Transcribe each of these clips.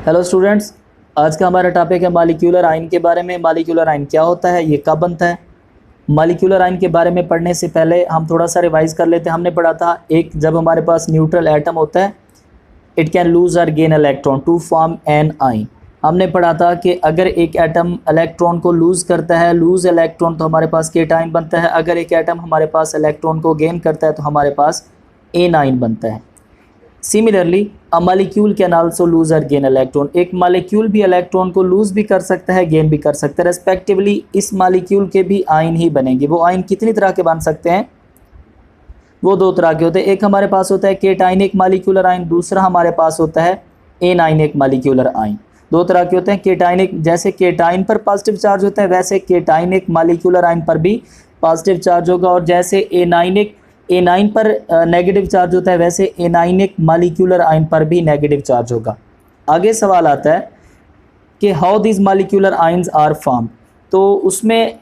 Hello students, आज का हमारा टॉपिक है मॉलिक्यूलर आयन के बारे में। मॉलिक्यूलर आयन क्या होता है, ये कब बनता है। मॉलिक्यूलर आयन के बारे में पढ़ने से पहले हम थोड़ा सा रिवाइज कर लेते हैं। हमने पढ़ा था जब हमारे पास न्यूट्रल एटम होता है, इट कैन लूज और gain electron to form an ion. हमने पढ़ा था कि अगर एक एटम इलेक्ट्रॉन को लूज करता है, लूज इलेक्ट्रॉन, तो हमारे पास केटाइन बनता है। अगर एक एटम हमारे पास इलेक्ट्रॉन को गेन करता है तो हमारे पास एन आयन बनता है। Similarly a molecule can also lose और गेन इलेक्ट्रॉन। एक मॉलिक्यूल भी इलेक्ट्रॉन को लूज भी कर सकता है, गेन भी कर सकता है। रेस्पेक्टिवली इस मॉलिक्यूल के भी आयन ही बनेंगे। वो आयन कितनी तरह के बन सकते हैं, वो दो तरह के होते हैं। एक हमारे पास होता है केटाइनिक मॉलिक्यूलर आयन, दूसरा हमारे पास होता है एनाइनिक मॉलिक्यूलर आयन। दो तरह के होते हैं। केटाइनिक, जैसे केटाइन पर पॉजिटिव चार्ज होता है वैसे केटाइनिक मॉलिक्यूलर आयन पर भी पॉजिटिव चार्ज होगा, और जैसे एनाइन पर नेगेटिव चार्ज होता है वैसे एनाइनिक मॉलिक्यूलर आयन पर भी नेगेटिव चार्ज होगा। आगे सवाल आता है कि how this molecular ions are form. तो उसमें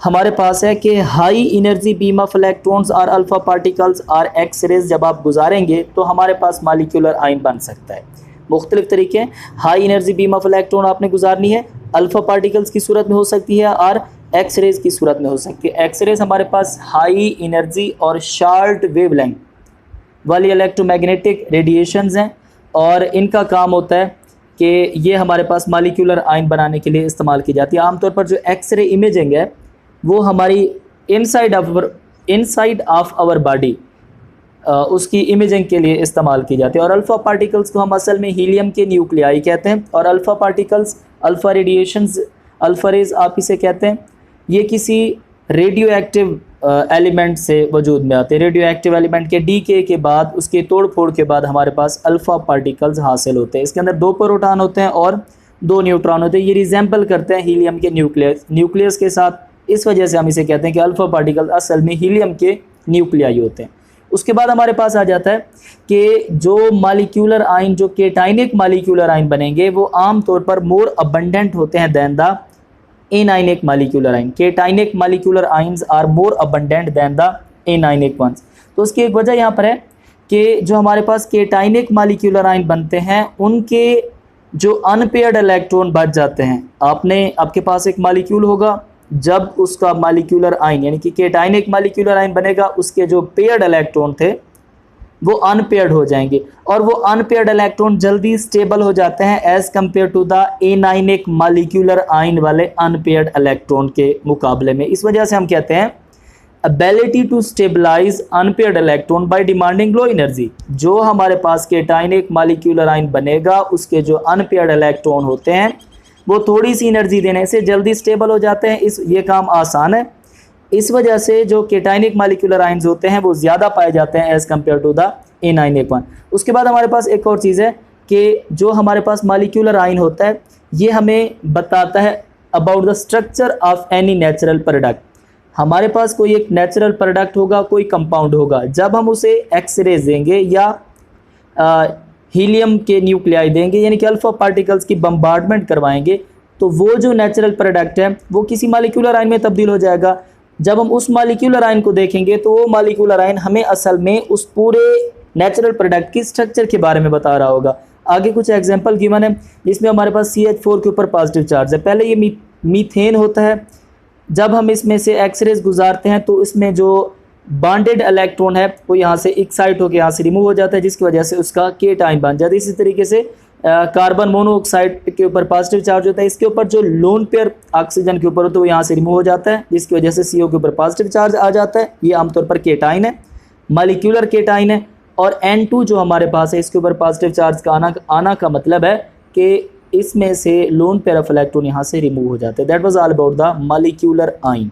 हमारे पास है कि high energy beam of electrons और अल्फा पार्टिकल्स और एक्स रेज जब आप गुजारेंगे तो हमारे पास मॉलिक्यूलर आयन बन सकता है। मुख्तलिफ तरीके हैं। High energy beam of electron आपने गुजारनी है, अल्फा पार्टिकल्स की सूरत में हो सकती है और एक्स रेज की सूरत में हो सकती है। एक्स रेज हमारे पास हाई एनर्जी और शॉर्ट वेवलेंथ वाली इलेक्ट्रोमैग्नेटिक रेडिएशंस हैं, और इनका काम होता है कि ये हमारे पास मॉलिक्यूलर आयन बनाने के लिए इस्तेमाल की जाती है। आमतौर पर जो एक्स रे इमेजिंग है वो हमारी इनसाइड ऑफ आवर बॉडी उसकी इमेजिंग के लिए इस्तेमाल की जाती है। और अल्फ़ा पार्टिकल्स को हम असल में हीलियम के न्यूक्लियाई कहते हैं, और alpha particles, alpha radiations, alpha rays आप इसे कहते हैं। ये किसी रेडियो एक्टिव एलिमेंट से वजूद में आते हैं। रेडियो एक्टिव एलिमेंट के डीके के बाद, उसके तोड़ फोड़ के बाद हमारे पास अल्फ़ा पार्टिकल्स हासिल होते हैं। इसके अंदर 2 प्रोटॉन होते हैं और 2 न्यूट्रॉन होते हैं। ये रिजेंबल करते हैं हीलियम के न्यूक्लियस के साथ। इस वजह से हम इसे कहते हैं कि अल्फ़ा पार्टिकल असल में हीलियम के न्यूक्लियाई होते हैं। उसके बाद हमारे पास आ जाता है कि जो मॉलिक्यूलर आयन, जो केटाइनिक मॉलिक्यूलर आयन बनेंगे, वो आम तौर पर मोर अबंडेंट होते हैं than the anionic molecular ion. Cationic molecular ions are more abundant than the anionic ones. तो उसकी एक वजह यहाँ पर है कि जो हमारे पास केटाइनिक मॉलिक्यूलर आयन बनते हैं उनके जो अनपेयर्ड इलेक्ट्रॉन बच जाते हैं। आपके पास एक मॉलिक्यूल होगा, जब उसका मॉलिक्यूलर आयन यानी कि केटाइनिक मॉलिक्यूलर आयन बनेगा, उसके जो पेयर्ड इलेक्ट्रॉन थे वो अनपेयर्ड हो जाएंगे, और वो अनपेयर्ड इलेक्ट्रॉन जल्दी स्टेबल हो जाते हैं as compare to the anionic molecular ion वाले अनपेयर्ड इलेक्ट्रॉन के मुकाबले में। इस वजह से हम कहते हैं ability to stabilise unpaired electron by demanding low energy. जो हमारे पास केटाइनिक मॉलिक्यूलर आयन बनेगा उसके जो अनपेयर्ड इलेक्ट्रॉन होते हैं वो थोड़ी सी एनर्जी देने से जल्दी स्टेबल हो जाते हैं। ये काम आसान है। इस वजह से जो केटाइनिक मॉलिक्यूलर आयंस होते हैं वो ज़्यादा पाए जाते हैं as compare to the anionic one. उसके बाद हमारे पास एक और चीज़ है कि जो हमारे पास मॉलिक्यूलर आयन होता है ये हमें बताता है about the structure of any natural product. हमारे पास कोई एक नेचुरल प्रोडक्ट होगा, कोई कंपाउंड होगा, जब हम उसे एक्स रेज देंगे या हीलियम के न्यूक्लियाई देंगे यानी कि अल्फा पार्टिकल्स की बम्बार्डमेंट करवाएंगे, तो वो जो नेचुरल प्रोडक्ट है वो किसी मॉलिक्यूलर आयन में तब्दील हो जाएगा। जब हम उस मॉलिक्यूलर आयन को देखेंगे तो वो मॉलिक्यूलर आयन हमें असल में उस पूरे नेचुरल प्रोडक्ट की स्ट्रक्चर के बारे में बता रहा होगा। आगे कुछ एग्जांपल गिवन है जिसमें हमारे पास CH4 के ऊपर पॉजिटिव चार्ज है। पहले ये मीथेन होता है। जब हम इसमें से एक्सरेज गुजारते हैं तो इसमें जो बॉन्डेड इलेक्ट्रॉन है वो यहाँ से एक्साइट होकर यहाँ से रिमूव हो जाता है, जिसकी वजह से उसका केटाइन बन जाता है। इसी तरीके से कार्बन मोनोऑक्साइड के ऊपर पॉजिटिव चार्ज होता है। इसके ऊपर जो लोन पेयर ऑक्सीजन के ऊपर होता है वो यहाँ से रिमूव हो जाता है, जिसकी वजह से CO के ऊपर पॉजिटिव चार्ज आ जाता है। ये आमतौर पर केटाइन है, मॉलिक्यूलर केटाइन है। और N2 जो हमारे पास है इसके ऊपर पॉजिटिव चार्ज का आना का मतलब है कि इसमें से लोन पेयर ऑफ इलेक्ट्रॉन यहाँ से रिमूव हो जाते हैं। That was all about the molecular ion.